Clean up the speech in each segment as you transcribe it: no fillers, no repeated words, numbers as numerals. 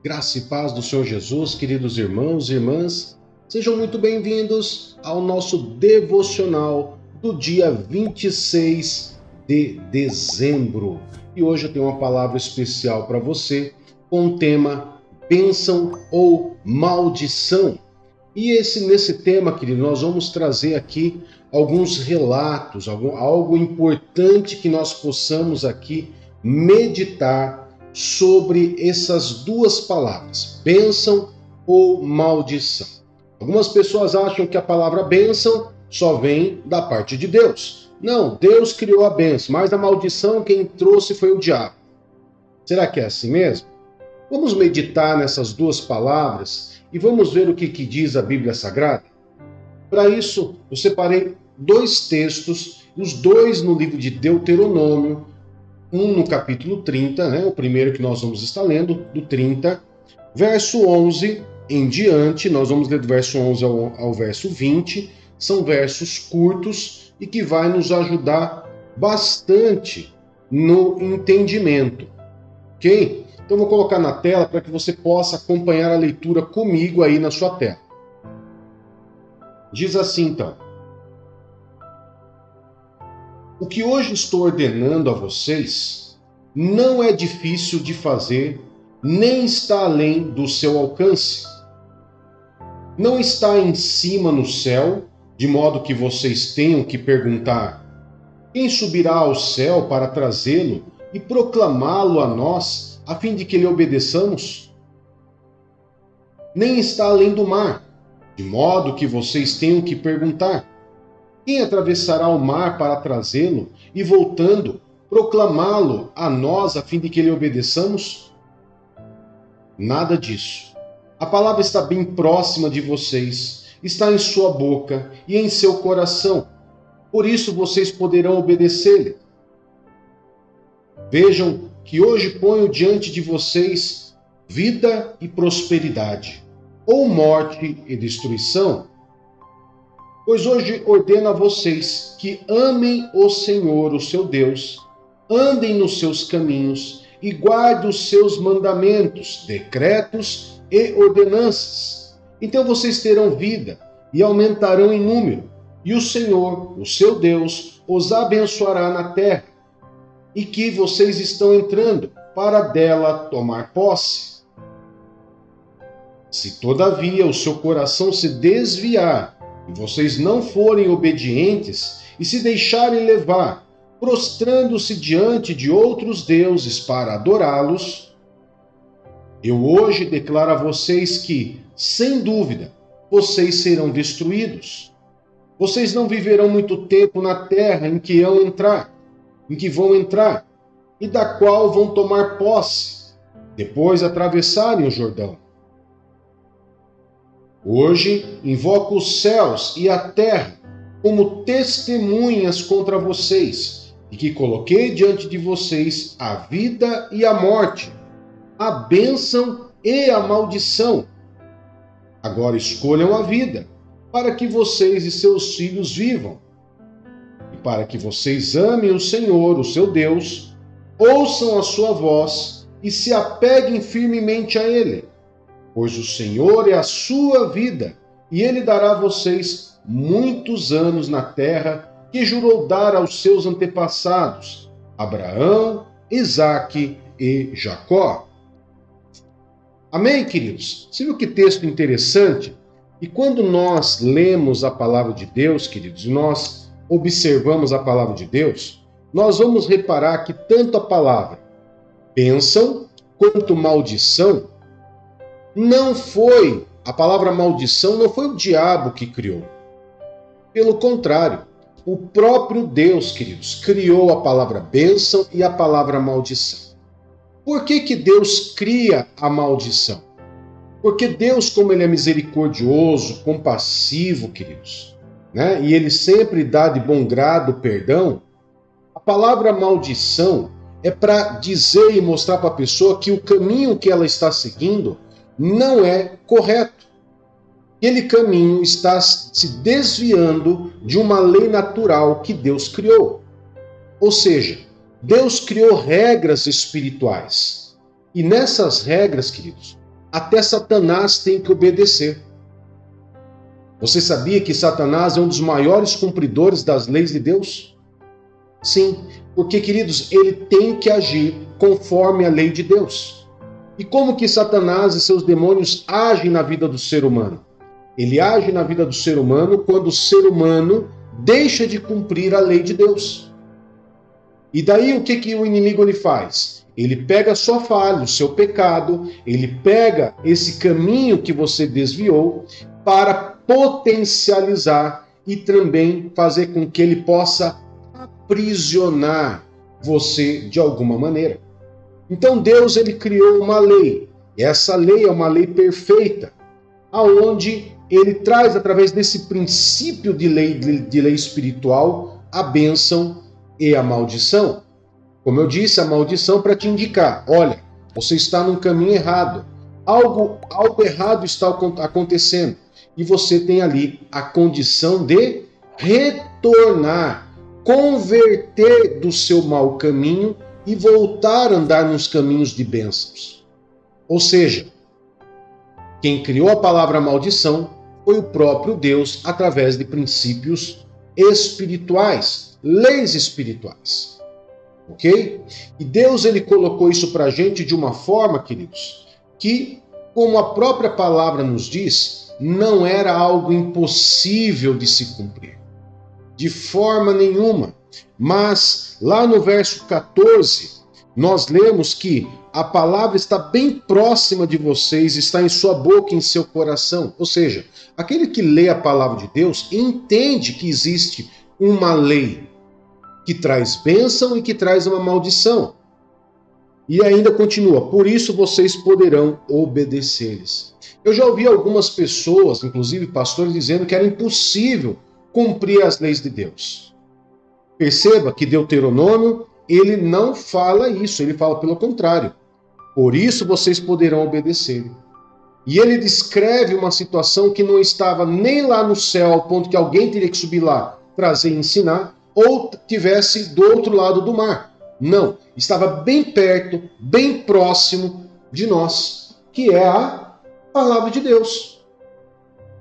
Graça e paz do Senhor Jesus, queridos irmãos e irmãs, sejam muito bem-vindos ao nosso devocional do dia 26 de dezembro. E hoje eu tenho uma palavra especial para você com o tema bênção ou maldição. E nesse tema, querido, nós vamos trazer aqui alguns relatos, algo importante que nós possamos aqui meditar sobre essas duas palavras, bênção ou maldição. Algumas pessoas acham que a palavra bênção só vem da parte de Deus. Não, Deus criou a bênção, mas a maldição quem trouxe foi o diabo. Será que é assim mesmo? Vamos meditar nessas duas palavras e vamos ver o que diz a Bíblia Sagrada? Para isso, eu separei dois textos, os dois no livro de Deuteronômio, um no capítulo 30, o primeiro que nós vamos estar lendo, do 30, verso 11 em diante, nós vamos ler do verso 11 ao verso 20, são versos curtos e que vai nos ajudar bastante no entendimento, ok? Então vou colocar na tela para que você possa acompanhar a leitura comigo aí na sua tela. Diz assim então: o que hoje estou ordenando a vocês não é difícil de fazer, nem está além do seu alcance. Não está em cima no céu, de modo que vocês tenham que perguntar: quem subirá ao céu para trazê-lo e proclamá-lo a nós, a fim de que lhe obedeçamos? Nem está além do mar, de modo que vocês tenham que perguntar: quem atravessará o mar para trazê-lo e, voltando, proclamá-lo a nós a fim de que lhe obedeçamos? Nada disso. A palavra está bem próxima de vocês, está em sua boca e em seu coração. Por isso vocês poderão obedecer-lhe. Vejam que hoje ponho diante de vocês vida e prosperidade, ou morte e destruição. Pois hoje ordeno a vocês que amem o Senhor, o seu Deus, andem nos seus caminhos e guardem os seus mandamentos, decretos e ordenanças. Então vocês terão vida e aumentarão em número, e o Senhor, o seu Deus, os abençoará na terra, e que vocês estão entrando para dela tomar posse. Se todavia o seu coração se desviar, e vocês não forem obedientes e se deixarem levar, prostrando-se diante de outros deuses para adorá-los, eu hoje declaro a vocês que, sem dúvida, vocês serão destruídos. Vocês não viverão muito tempo na terra em que vão entrar, e da qual vão tomar posse, depois atravessarem o Jordão. Hoje invoco os céus e a terra como testemunhas contra vocês, e que coloquei diante de vocês a vida e a morte, a bênção e a maldição. Agora escolham a vida, para que vocês e seus filhos vivam, e para que vocês amem o Senhor, o seu Deus, ouçam a sua voz e se apeguem firmemente a Ele. Pois o Senhor é a sua vida, e Ele dará a vocês muitos anos na terra que jurou dar aos seus antepassados, Abraão, Isaque e Jacó. Amém, queridos? Você viu que texto interessante? E quando nós lemos a palavra de Deus, queridos, nós observamos a palavra de Deus, nós vamos reparar que tanto a palavra bênção quanto maldição, a palavra maldição não foi o diabo que criou. Pelo contrário, o próprio Deus, queridos, criou a palavra bênção e a palavra maldição. Por que Deus cria a maldição? Porque Deus, como Ele é misericordioso, compassivo, queridos, e Ele sempre dá de bom grado perdão, a palavra maldição é para dizer e mostrar para a pessoa que o caminho que ela está seguindo não é correto. Aquele caminho está se desviando de uma lei natural que Deus criou. Ou seja, Deus criou regras espirituais. E nessas regras, queridos, até Satanás tem que obedecer. Você sabia que Satanás é um dos maiores cumpridores das leis de Deus? Sim, porque, queridos, ele tem que agir conforme a lei de Deus. E como que Satanás e seus demônios agem na vida do ser humano? Ele age na vida do ser humano quando o ser humano deixa de cumprir a lei de Deus. E daí o que o inimigo ele faz? Ele pega a sua falha, o seu pecado, ele pega esse caminho que você desviou para potencializar e também fazer com que ele possa aprisionar você de alguma maneira. Então Deus ele criou uma lei, e essa lei é uma lei perfeita, aonde ele traz através desse princípio de lei espiritual a bênção e a maldição. Como eu disse, a maldição para te indicar, olha, você está num caminho errado, algo errado está acontecendo, e você tem ali a condição de retornar, converter do seu mau caminho e voltar a andar nos caminhos de bênçãos. Ou seja, quem criou a palavra maldição foi o próprio Deus através de princípios espirituais, leis espirituais. Ok? E Deus ele colocou isso para a gente de uma forma, queridos, que, como a própria palavra nos diz, não era algo impossível de se cumprir. De forma nenhuma. Mas lá no verso 14, nós lemos que a palavra está bem próxima de vocês, está em sua boca e em seu coração. Ou seja, aquele que lê a palavra de Deus entende que existe uma lei que traz bênção e que traz uma maldição. E ainda continua, por isso vocês poderão obedecer-lhes. Eu já ouvi algumas pessoas, inclusive pastores, dizendo que era impossível cumprir as leis de Deus. Perceba que Deuteronômio, ele não fala isso, ele fala pelo contrário. Por isso vocês poderão obedecer. E ele descreve uma situação que não estava nem lá no céu, ao ponto que alguém teria que subir lá, trazer e ensinar, ou tivesse do outro lado do mar. Não, estava bem perto, bem próximo de nós, que é a palavra de Deus.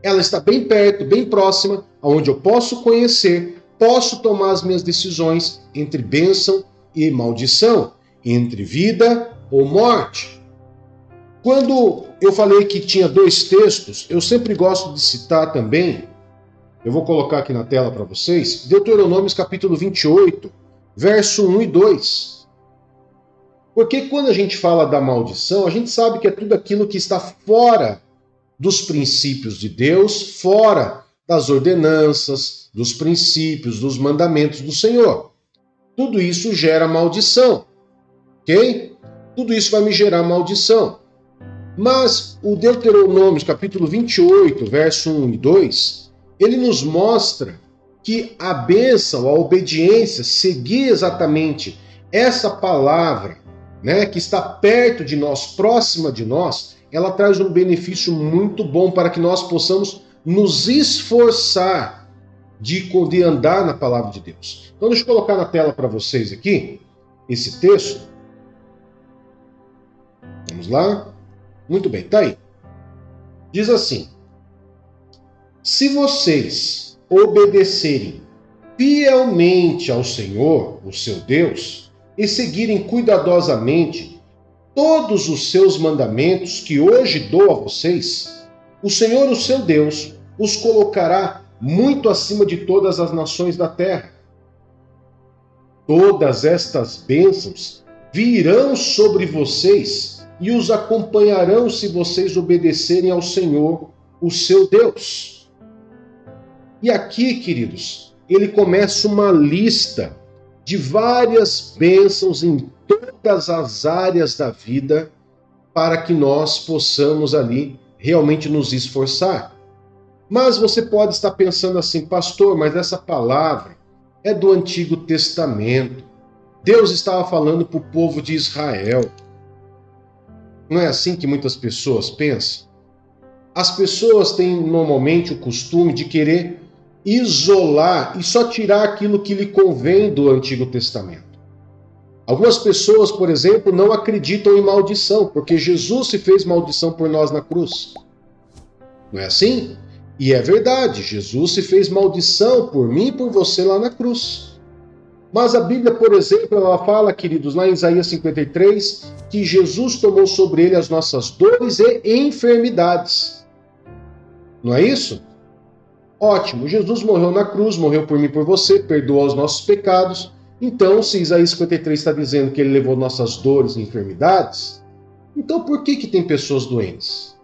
Ela está bem perto, bem próxima, onde eu posso conhecer, posso tomar as minhas decisões entre bênção e maldição, entre vida ou morte. Quando eu falei que tinha dois textos, eu sempre gosto de citar também, eu vou colocar aqui na tela para vocês, Deuteronômio capítulo 28, verso 1 e 2. Porque quando a gente fala da maldição, a gente sabe que é tudo aquilo que está fora dos princípios de Deus, fora das ordenanças, dos princípios, dos mandamentos do Senhor. Tudo isso gera maldição, ok? Tudo isso vai me gerar maldição. Mas o Deuteronômio, capítulo 28, verso 1 e 2, ele nos mostra que a bênção, a obediência, seguir exatamente essa palavra, né, que está perto de nós, próxima de nós, ela traz um benefício muito bom para que nós possamos nos esforçar de andar na palavra de Deus. Então deixa eu colocar na tela para vocês aqui, esse texto. Vamos lá. Muito bem, tá aí. Diz assim: se vocês obedecerem fielmente ao Senhor, o seu Deus, e seguirem cuidadosamente todos os seus mandamentos que hoje dou a vocês, o Senhor, o seu Deus, os colocará muito acima de todas as nações da terra. Todas estas bênçãos virão sobre vocês e os acompanharão se vocês obedecerem ao Senhor, o seu Deus. E aqui, queridos, ele começa uma lista de várias bênçãos em todas as áreas da vida para que nós possamos ali realmente nos esforçar. Mas você pode estar pensando assim, pastor, mas essa palavra é do Antigo Testamento. Deus estava falando para o povo de Israel. Não é assim que muitas pessoas pensam? As pessoas têm normalmente o costume de querer isolar e só tirar aquilo que lhe convém do Antigo Testamento. Algumas pessoas, por exemplo, não acreditam em maldição, porque Jesus se fez maldição por nós na cruz. Não é assim? E é verdade, Jesus se fez maldição por mim e por você lá na cruz. Mas a Bíblia, por exemplo, ela fala, queridos, lá em Isaías 53, que Jesus tomou sobre ele as nossas dores e enfermidades. Não é isso? Ótimo, Jesus morreu na cruz, morreu por mim e por você, perdoou os nossos pecados. Então, se Isaías 53 está dizendo que ele levou nossas dores e enfermidades, então por que tem pessoas doentes?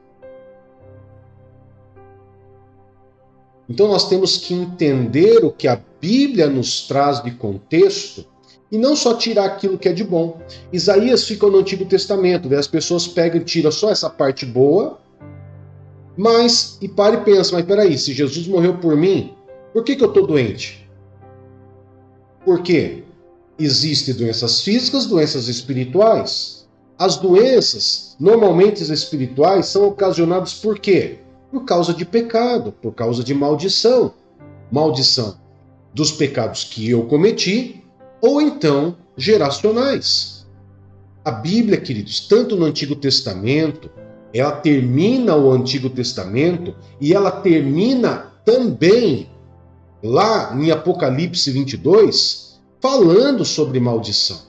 Então nós temos que entender o que a Bíblia nos traz de contexto e não só tirar aquilo que é de bom. Isaías fica no Antigo Testamento, daí as pessoas pegam e tiram só essa parte boa, e para e pensa, mas peraí, se Jesus morreu por mim, por que eu estou doente? Por quê? Existem doenças físicas, doenças espirituais. As doenças, normalmente espirituais, são ocasionadas por quê? Por causa de pecado, por causa de maldição. Maldição dos pecados que eu cometi, ou então geracionais. A Bíblia, queridos, tanto no Antigo Testamento, ela termina o Antigo Testamento e ela termina também lá em Apocalipse 22, falando sobre maldição.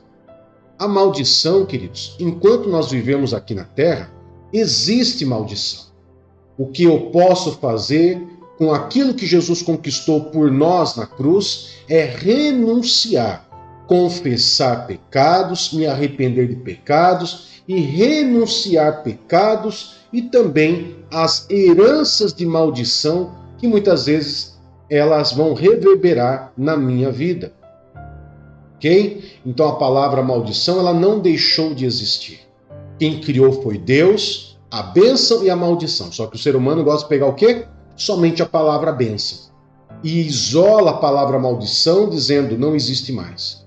A maldição, queridos, enquanto nós vivemos aqui na Terra, existe maldição. O que eu posso fazer com aquilo que Jesus conquistou por nós na cruz é renunciar, confessar pecados, me arrepender de pecados e renunciar pecados e também as heranças de maldição que muitas vezes elas vão reverberar na minha vida. Ok? Então a palavra maldição ela não deixou de existir. Quem criou foi Deus, a bênção e a maldição. Só que o ser humano gosta de pegar o quê? Somente a palavra bênção. E isola a palavra maldição dizendo não existe mais.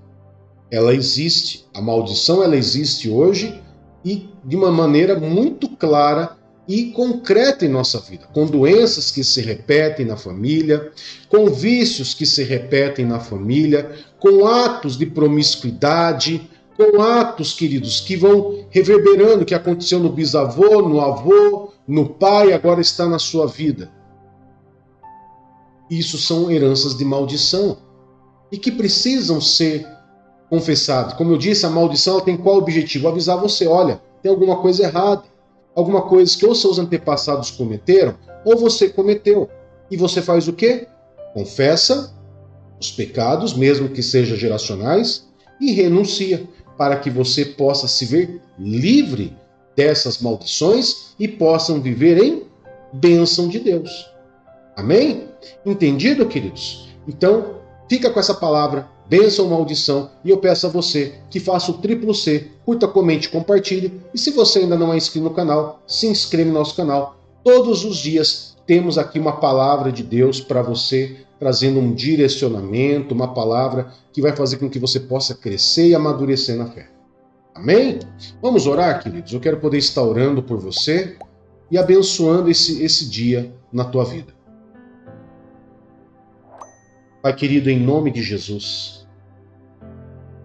Ela existe. A maldição ela existe hoje e de uma maneira muito clara e concreta em nossa vida, com doenças que se repetem na família, com vícios que se repetem na família, com atos de promiscuidade, com atos, queridos, que vão reverberando, que aconteceu no bisavô, no avô, no pai, agora está na sua vida. Isso são heranças de maldição e que precisam ser confessadas. Como eu disse, a maldição ela tem qual objetivo? Avisar você, olha, tem alguma coisa errada. Alguma coisa que ou seus antepassados cometeram, ou você cometeu. E você faz o quê? Confessa os pecados, mesmo que sejam geracionais, e renuncia, para que você possa se ver livre dessas maldições e possam viver em bênção de Deus. Amém? Entendido, queridos? Então, fica com essa palavra, bênção ou maldição, e eu peço a você que faça o triplo C, curta, comente, compartilhe, e se você ainda não é inscrito no canal, se inscreva no nosso canal. Todos os dias temos aqui uma palavra de Deus para você, trazendo um direcionamento, uma palavra que vai fazer com que você possa crescer e amadurecer na fé. Amém? Vamos orar, queridos? Eu quero poder estar orando por você e abençoando esse dia na tua vida. Pai querido, em nome de Jesus,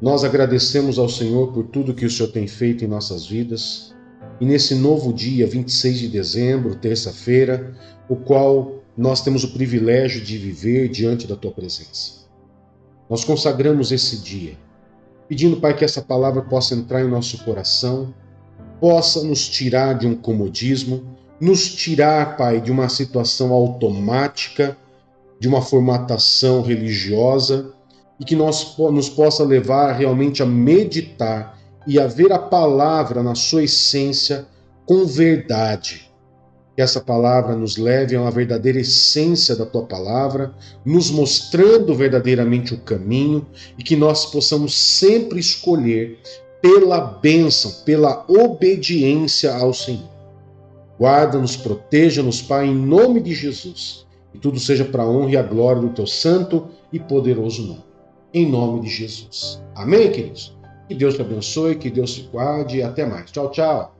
nós agradecemos ao Senhor por tudo que o Senhor tem feito em nossas vidas e nesse novo dia, 26 de dezembro, terça-feira, o qual nós temos o privilégio de viver diante da Tua presença. Nós consagramos esse dia, pedindo, Pai, que essa palavra possa entrar em nosso coração, possa nos tirar de um comodismo, nos tirar, Pai, de uma situação automática, de uma formatação religiosa e que nos possa levar realmente a meditar e a ver a palavra na sua essência com verdade. Que essa palavra nos leve a uma verdadeira essência da Tua palavra, nos mostrando verdadeiramente o caminho e que nós possamos sempre escolher pela bênção, pela obediência ao Senhor. Guarda-nos, proteja-nos, Pai, em nome de Jesus. E tudo seja para a honra e a glória do Teu santo e poderoso nome. Em nome de Jesus. Amém, queridos? Que Deus te abençoe, que Deus te guarde e até mais. Tchau, tchau.